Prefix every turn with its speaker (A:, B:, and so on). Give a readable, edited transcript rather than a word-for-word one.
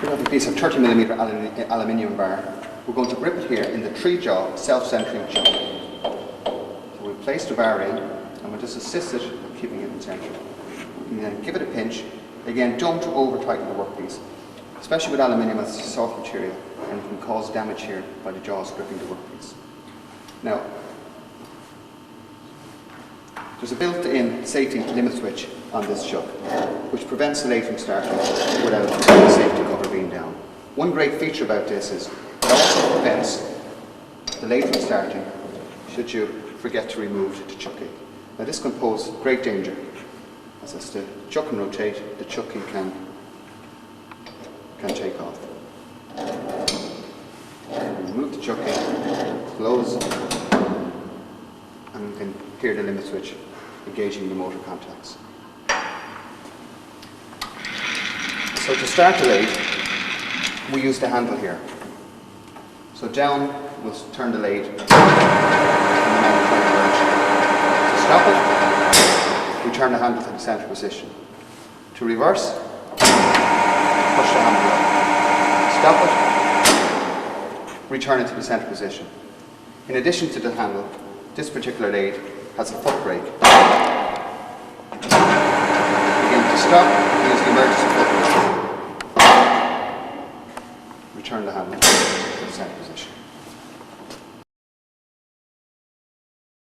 A: We have a piece of 30mm aluminium bar. We're going to grip it here in the 3-jaw self-centering chuck. So we'll place the bar in and we'll just assist it with keeping it in centre. And then give it a pinch. Again, don't over tighten the workpiece, especially with aluminium as a soft material, and it can cause damage here by the jaws gripping the workpiece. Now, there's a built-in safety limit switch on this chuck, which prevents the lathe from starting without the safety cover being down. One great feature about this is it also prevents the lathe from starting should you forget to remove the chucking. Now this can pose great danger, as the chuck can rotate, the chucking can take off. Remove the chucking, close, and you can hear the limit switch engaging the motor contacts. So to start the lathe, we use the handle here. So down, we'll turn the lathe in the manual direction. To stop it, we turn the handle to the centre position. To reverse, push the handle up. Stop it, return it to the centre position. In addition to the handle, this particular lathe has a foot brake. Again, to stop, use the emergency foot brake. Return the handle to the centre position.